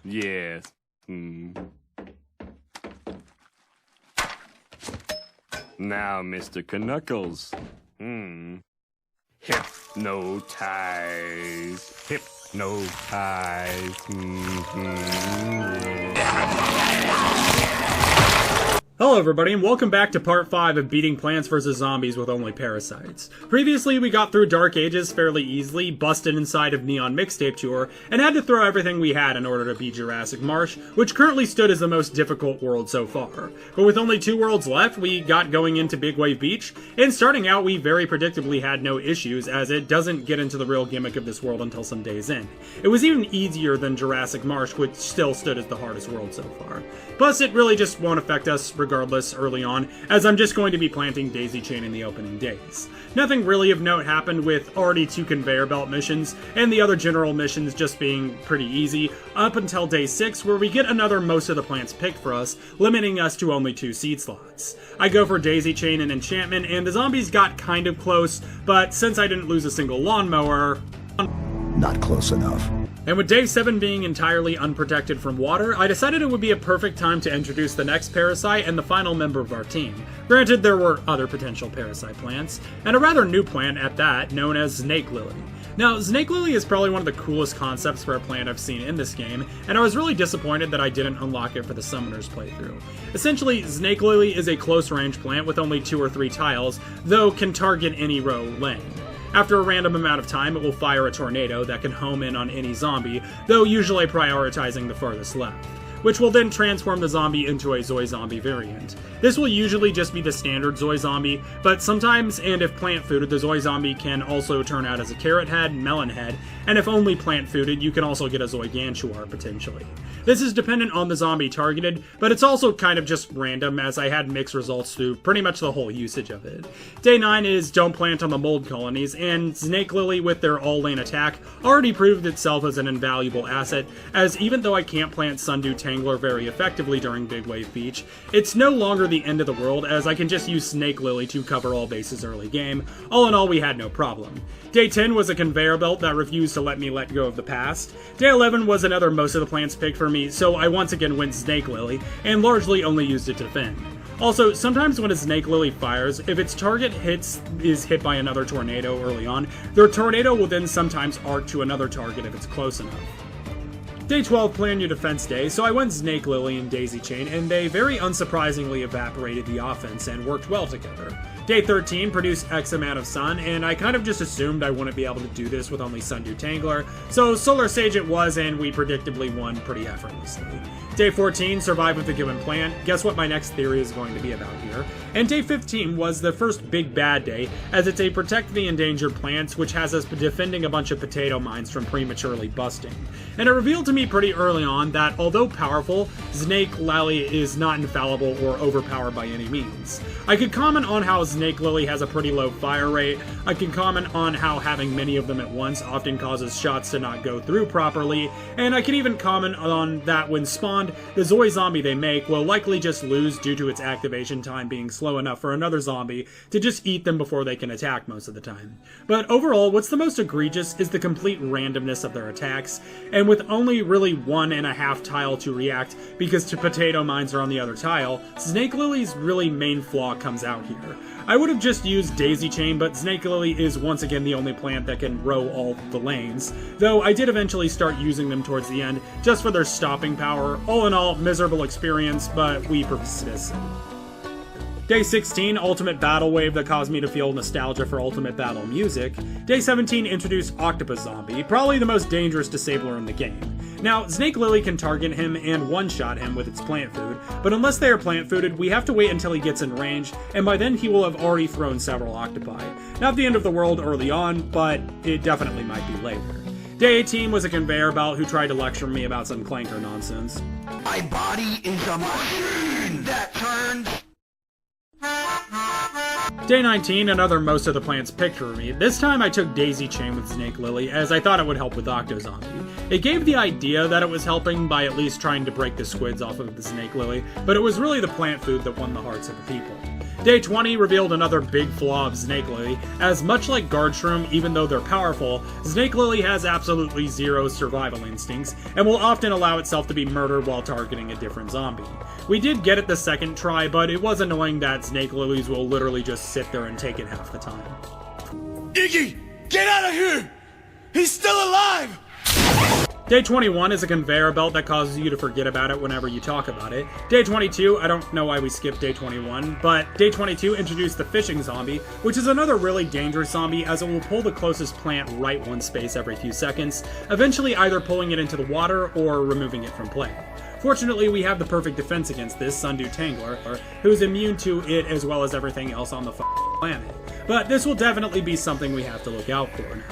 Yes. Now, Mr. Knuckles. Hypnotize. Hypnotize. Hello everybody, and welcome back to part 5 of beating Plants vs. Zombies with only Parasites. Previously, we got through Dark Ages fairly easily, busted inside of Neon Mixtape Tour, and had to throw everything we had in order to beat Jurassic Marsh, which currently stood as the most difficult world so far. But with only 2 worlds left, we got going into Big Wave Beach, and starting out we very predictably had no issues, as it doesn't get into the real gimmick of this world until some days in. It was even easier than Jurassic Marsh, which still stood as the hardest world so far. Plus, it really just won't affect us regardless early on, as I'm just going to be planting Daisy Chain in the opening days. Nothing really of note happened, with already 2 conveyor belt missions, and the other general missions just being pretty easy, up until day 6, where we get another most of the plants picked for us, limiting us to only 2 seed slots. I go for Daisy Chain and Enchantment, and the zombies got kind of close, but since I didn't lose a single lawnmower... Not close enough. And with day 7 being entirely unprotected from water, I decided it would be a perfect time to introduce the next parasite and the final member of our team. Granted, there were other potential parasite plants, and a rather new plant at that, known as Znake Lily. Now, Znake Lily is probably one of the coolest concepts for a plant I've seen in this game, and I was really disappointed that I didn't unlock it for the Summoners playthrough. Essentially, Znake Lily is a close-range plant with only 2 or 3 tiles, though can target any row lane. After a random amount of time, it will fire a tornado that can home in on any zombie, though usually prioritizing the farthest left, which will then transform the zombie into a Zoy Zombie variant. This will usually just be the standard Zoy Zombie, but sometimes, and if plant fooded, the Zoy Zombie can also turn out as a carrot head, melon head, and if only plant fooded, you can also get a Zoygantuar potentially. This is dependent on the zombie targeted, but it's also kind of just random, as I had mixed results through pretty much the whole usage of it. Day 9 is don't plant on the mold colonies, and Znake Lily with their all-lane attack already proved itself as an invaluable asset, as even though I can't plant Sundew Tangler very effectively during Big Wave Beach, it's no longer the end of the world, as I can just use Znake Lily to cover all bases early game. All in all, we had no problem. Day 10 was a conveyor belt that refused to let me let go of the past. Day 11 was another most of the plants picked for me, so I once again went Znake Lily, and largely only used it to defend. Also, sometimes when a Znake Lily fires, if its target is hit by another tornado early on, their tornado will then sometimes arc to another target if it's close enough. Day 12 plan your defense day, so I went Znake Lily and Daisy Chain, and they very unsurprisingly evaporated the offense and worked well together. Day 13 produced X amount of sun, and I kind of just assumed I wouldn't be able to do this with only Sundew Tangler, so Solar Sage it was, and we predictably won pretty effortlessly. Day 14, survive with the given plant. Guess what my next theory is going to be about here. And day 15 was the first big bad day, as it's a protect the endangered plants, which has us defending a bunch of potato mines from prematurely busting. And it revealed to me pretty early on that, although powerful, Znake Lily is not infallible or overpowered by any means. I could comment on how Znake Lily has a pretty low fire rate, I can comment on how having many of them at once often causes shots to not go through properly, and I can even comment on that when spawned, the Zoy Zombie they make will likely just lose due to its activation time being slow enough for another zombie to just eat them before they can attack most of the time. But overall, what's the most egregious is the complete randomness of their attacks, and with only really 1.5 tile to react because two potato mines are on the other tile, Znake Lily's really main flaw comes out here. I would have just used Daisy Chain, but Znake Lily is once again the only plant that can row all the lanes, though I did eventually start using them towards the end just for their stopping power. All in all, miserable experience, but we persisted. Day 16, Ultimate Battle Wave that caused me to feel nostalgia for Ultimate Battle music. Day 17 introduced Octopus Zombie, probably the most dangerous disabler in the game. Now, Znake Lily can target him and one-shot him with its plant food, but unless they are plant fooded, we have to wait until he gets in range, and by then he will have already thrown several octopi. Not the end of the world early on, but it definitely might be later. Day 18 was a conveyor belt who tried to lecture me about some clanker nonsense. My body is a machine that turns... Day 19, another most of the plants picked for me. This time I took Daisy Chain with Znake Lily, as I thought it would help with Octozombie. It gave the idea that it was helping by at least trying to break the squids off of the Znake Lily, but it was really the plant food that won the hearts of the people. Day 20 revealed another big flaw of Znake Lily, as much like Guard Shroom, even though they're powerful, Znake Lily has absolutely zero survival instincts, and will often allow itself to be murdered while targeting a different zombie. We did get it the second try, but it was annoying that Znake Lilies will literally just sit there and take it half the time. Iggy, get out of here! He's still alive! Day 21 is a conveyor belt that causes you to forget about it whenever you talk about it. Day 22, I don't know why we skipped Day 21, but Day 22 introduced the fishing zombie, which is another really dangerous zombie as it will pull the closest plant right one space every few seconds, eventually either pulling it into the water or removing it from play. Fortunately, we have the perfect defense against this, Sundew Tangler, who's immune to it as well as everything else on the planet. But this will definitely be something we have to look out for now.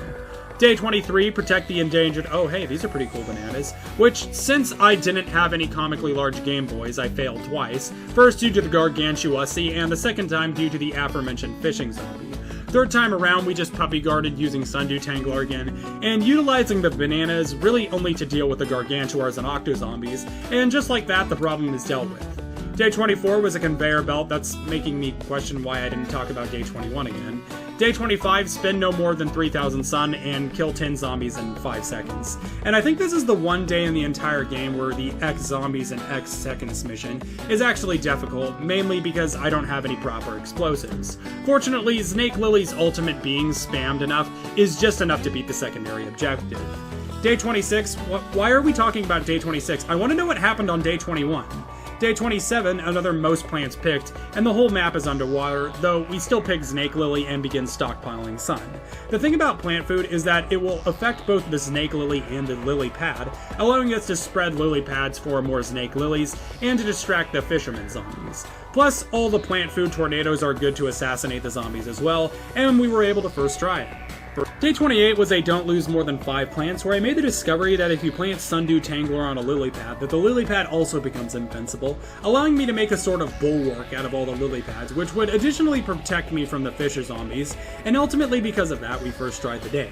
Day 23, protect the endangered. Oh hey, these are pretty cool bananas. Which, since I didn't have any comically large Game Boys, I failed twice. First due to the Gargantuosity, and the second time due to the aforementioned fishing zombie. Third time around, we just puppy guarded using Sundew Tangler again, and utilizing the bananas really only to deal with the Gargantuars and Octo-Zombies, and just like that, the problem is dealt with. Day 24 was a conveyor belt that's making me question why I didn't talk about Day 21 again. Day 25, spend no more than 3,000 sun and kill 10 zombies in 5 seconds. And I think this is the one day in the entire game where the X zombies and X seconds mission is actually difficult, mainly because I don't have any proper explosives. Fortunately, Znake Lily's ultimate being spammed enough is just enough to beat the secondary objective. Day 26, why are we talking about Day 26? I want to know what happened on Day 21. Day 27, another most plants picked, and the whole map is underwater, though we still pick Znake Lily and begin stockpiling sun. The thing about plant food is that it will affect both the Znake Lily and the lily pad, allowing us to spread lily pads for more Znake Lilies, and to distract the fisherman zombies. Plus, all the plant food tornadoes are good to assassinate the zombies as well, and we were able to first try it. Day 28 was a don't lose more than 5 plants, where I made the discovery that if you plant Sundew Tangler on a lily pad, that the lily pad also becomes invincible, allowing me to make a sort of bulwark out of all the lily pads, which would additionally protect me from the fisher zombies, and ultimately because of that we first tried the day.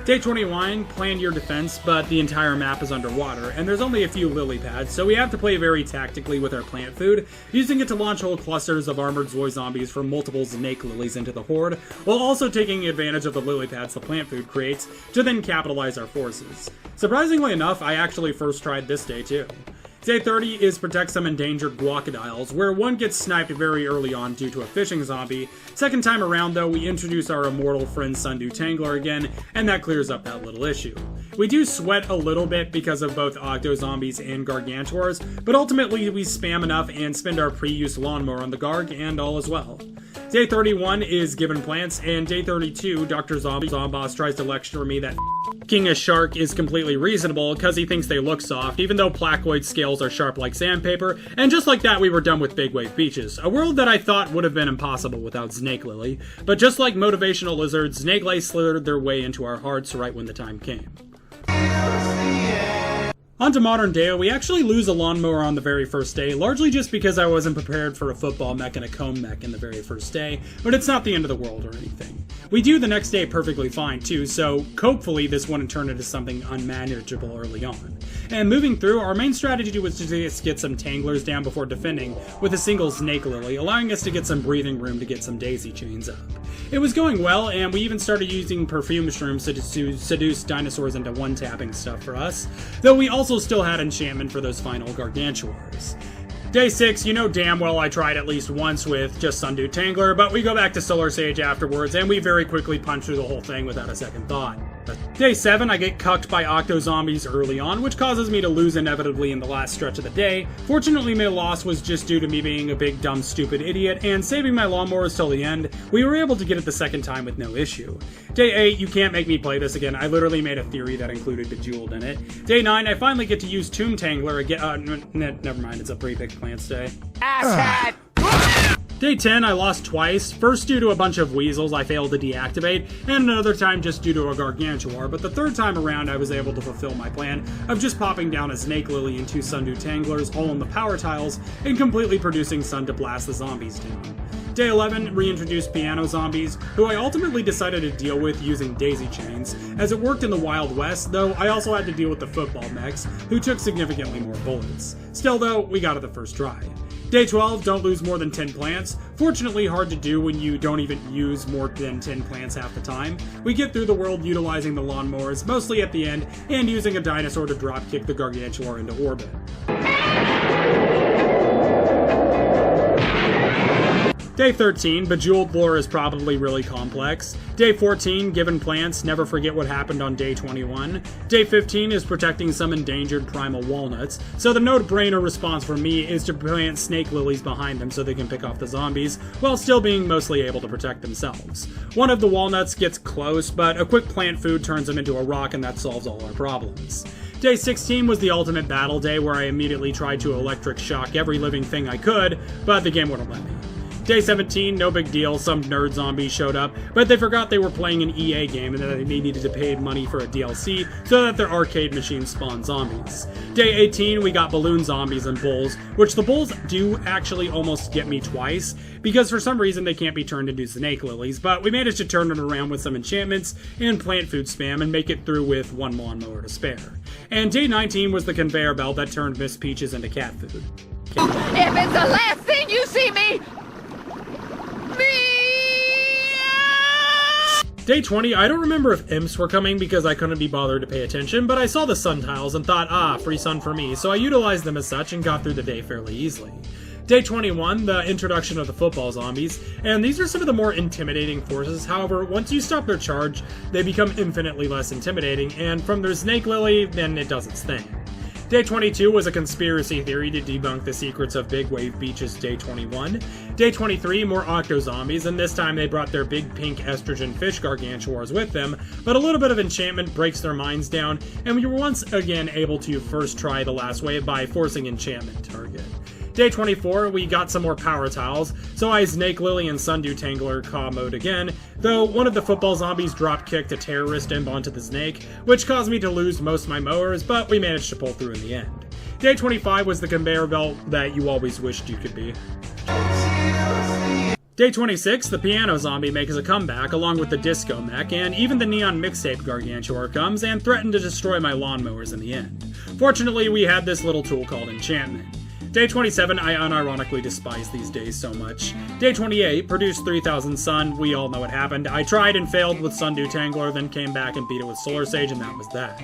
Day 21, plan your defense, but the entire map is underwater, and there's only a few lily pads, so we have to play very tactically with our plant food, using it to launch whole clusters of armored Zoy zombies from multiple Znake Lilies into the horde, while also taking advantage of the lily pads the plant food creates, to then capitalize our forces. Surprisingly enough, I actually first tried this day too. Day 30 is protect some endangered guacodiles, where one gets sniped very early on due to a fishing zombie. Second time around though, we introduce our immortal friend Sundew Tangler again, and that clears up that little issue. We do sweat a little bit because of both Octo-Zombies and Gargantuars, but ultimately we spam enough and spend our pre-use lawnmower on the Garg, and all is well. Day 31 is given plants, and Day 32, Dr. Zomboss tries to lecture me that King a shark is completely reasonable because he thinks they look soft, even though placoid scales are sharp like sandpaper, and just like that we were done with Big Wave Beaches, a world that I thought would have been impossible without Znake Lily, but just like motivational lizards, Znake Lily slithered their way into our hearts right when the time came. On to modern day, we actually lose a lawnmower on the very first day, largely just because I wasn't prepared for a football mech and a comb mech in the very first day, but it's not the end of the world or anything. We do the next day perfectly fine too, so hopefully this wouldn't turn into something unmanageable early on. And moving through, our main strategy was to just get some Tanglers down before defending with a single Znake Lily, allowing us to get some breathing room to get some daisy chains up. It was going well, and we even started using perfume shrooms to seduce dinosaurs into one-tapping stuff for us, though we also still had enchantment for those final Gargantuars. Day 6, you know damn well I tried at least once with just Sundew Tangler, but we go back to Solar Sage afterwards, and we very quickly punch through the whole thing without a second thought. Day 7, I get cucked by Octo-Zombies early on, which causes me to lose inevitably in the last stretch of the day. Fortunately, my loss was just due to me being a big, dumb, stupid idiot, and saving my lawnmowers till the end, we were able to get it the second time with no issue. Day 8, you can't make me play this again, I literally made a theory that included Bejeweled in it. Day 9, I finally get to use Tomb Tangler again, never mind, it's a pre-picked plants day. Asshat! Day 10, I lost twice, first due to a bunch of weasels I failed to deactivate, and another time just due to a Gargantuar, but the third time around I was able to fulfill my plan of just popping down a Znake Lily and 2 Sundew Tanglers all on the power tiles, and completely producing sun to blast the zombies down. Day 11 reintroduced piano zombies, who I ultimately decided to deal with using daisy chains, as it worked in the Wild West, though I also had to deal with the football mechs, who took significantly more bullets. Still though, we got it the first try. Day 12, don't lose more than 10 plants. Fortunately hard to do when you don't even use more than 10 plants half the time. We get through the world utilizing the lawnmowers, mostly at the end, and using a dinosaur to dropkick the Gargantuar into orbit. Day 13, Bejeweled lore is probably really complex. Day 14, given plants, never forget what happened on day 21. Day 15 is protecting some endangered primal walnuts, so the no-brainer response for me is to plant Znake Lilies behind them so they can pick off the zombies, while still being mostly able to protect themselves. One of the walnuts gets close, but a quick plant food turns them into a rock and that solves all our problems. Day 16 was the ultimate battle day where I immediately tried to electric shock every living thing I could, but the game wouldn't let me. Day 17, no big deal, some nerd zombies showed up, but they forgot they were playing an EA game and that they needed to pay money for a DLC so that their arcade machine spawned zombies. Day 18, we got balloon zombies and bulls, which the bulls do actually almost get me twice, because for some reason they can't be turned into Znake Lilies, but we managed to turn it around with some enchantments and plant food spam and make it through with one lawnmower to spare. And day 19 was the conveyor belt that turned Miss Peaches into cat food. If it's the last thing you see me, Day 20, I don't remember if imps were coming because I couldn't be bothered to pay attention, but I saw the sun tiles and thought, free sun for me, so I utilized them as such and got through the day fairly easily. Day 21, the introduction of the football zombies, and these are some of the more intimidating forces. However, once you stop their charge, they become infinitely less intimidating, and from their Znake Lily, then it does its thing. Day 22 was a conspiracy theory to debunk the secrets of Big Wave Beach's Day 21. Day 23, more octo-zombies, and this time they brought their big pink estrogen fish gargantuars with them, but a little bit of enchantment breaks their minds down, and we were once again able to first try the last wave by forcing enchantment target. Day 24, we got some more power tiles, so I Znake Lily and Sundew Tangler Caw mode again, though one of the football zombies drop-kicked a terrorist imp onto the snake, which caused me to lose most of my mowers, but we managed to pull through in the end. Day 25 was the conveyor belt that you always wished you could be. Day 26, the piano zombie makes a comeback along with the disco mech, and even the neon mixtape gargantuar comes and threatened to destroy my lawnmowers in the end. Fortunately, we had this little tool called enchantment. Day 27, I unironically despise these days so much. Day 28, produced 3000 Sun, we all know what happened. I tried and failed with Sundew Tangler, then came back and beat it with Solar Sage, and that was that.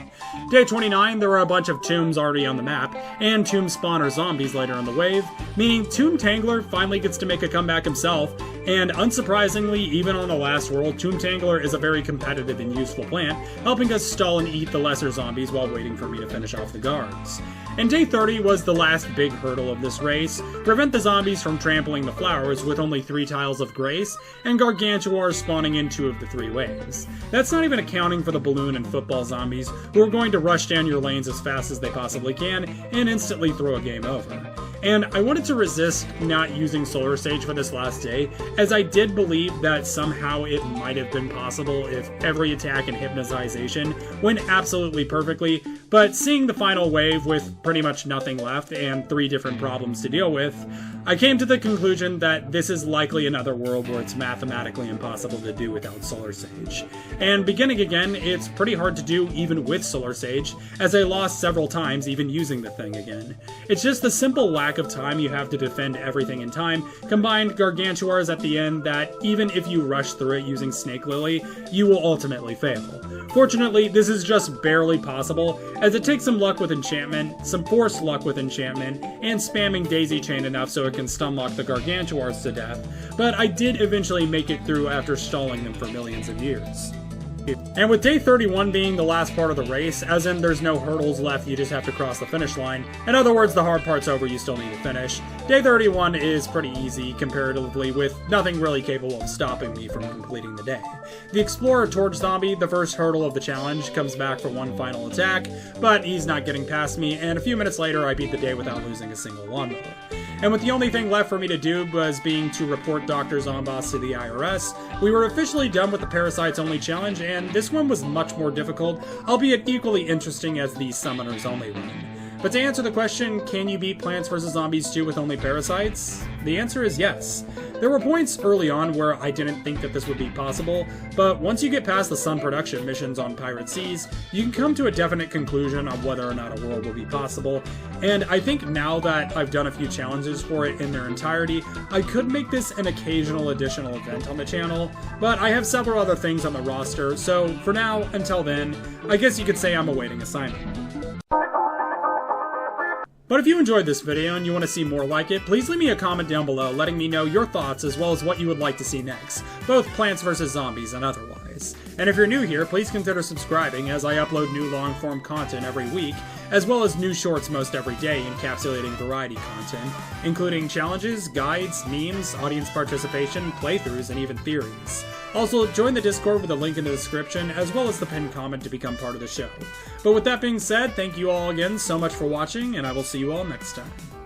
Day 29, there were a bunch of tombs already on the map, and tomb spawner zombies later on the wave, meaning Tomb Tangler finally gets to make a comeback himself, and unsurprisingly, even on the last world, Tomb Tangler is a very competitive and useful plant, helping us stall and eat the lesser zombies while waiting for me to finish off the guards. And Day 30 was the last big hurdle of this race, prevent the zombies from trampling the flowers with only 3 tiles of grace, and gargantuars spawning in 2 of the 3 waves. That's not even accounting for the balloon and football zombies, who are going to rush down your lanes as fast as they possibly can, and instantly throw a game over. And I wanted to resist not using Solar Sage for this last day, as I did believe that somehow it might have been possible if every attack and hypnotization went absolutely perfectly, but seeing the final wave with pretty much nothing left and 3 different problems to deal with, I came to the conclusion that this is likely another world where it's mathematically impossible to do without Solar Sage. And beginning again, it's pretty hard to do even with Solar Sage, as I lost several times even using the thing again. It's just the simple lack of time you have to defend everything in time, combined gargantuars at the end that, even if you rush through it using Znake Lily, you will ultimately fail. Fortunately, this is just barely possible, as it takes some luck with enchantment, some forced luck with enchantment, and spamming daisy chain enough so it can stunlock the gargantuars to death, but I did eventually make it through after stalling them for millions of years. And with day 31 being the last part of the race, as in there's no hurdles left, you just have to cross the finish line. In other words, the hard part's over, you still need to finish. Day 31 is pretty easy comparatively, with nothing really capable of stopping me from completing the day. The Explorer Torch Zombie, the first hurdle of the challenge, comes back for one final attack, but he's not getting past me, and a few minutes later I beat the day without losing a single lawnmower. And with the only thing left for me to do was being to report Dr. Zomboss to the IRS, we were officially done with the Parasites Only challenge, and this one was much more difficult, albeit equally interesting as the Summoners Only run. But to answer the question, can you beat Plants vs. Zombies 2 with only parasites? The answer is yes. There were points early on where I didn't think that this would be possible, but once you get past the sun production missions on Pirate Seas, you can come to a definite conclusion on whether or not a world will be possible, and I think now that I've done a few challenges for it in their entirety, I could make this an occasional additional event on the channel, but I have several other things on the roster, so for now, until then, I guess you could say I'm awaiting assignment. But if you enjoyed this video and you want to see more like it, please leave me a comment down below letting me know your thoughts as well as what you would like to see next, both Plants vs. Zombies and otherwise. And if you're new here, please consider subscribing as I upload new long-form content every week, as well as new shorts most every day encapsulating variety content, including challenges, guides, memes, audience participation, playthroughs, and even theories. Also, join the Discord with a link in the description, as well as the pinned comment to become part of the show. But with that being said, thank you all again so much for watching, and I will see you all next time.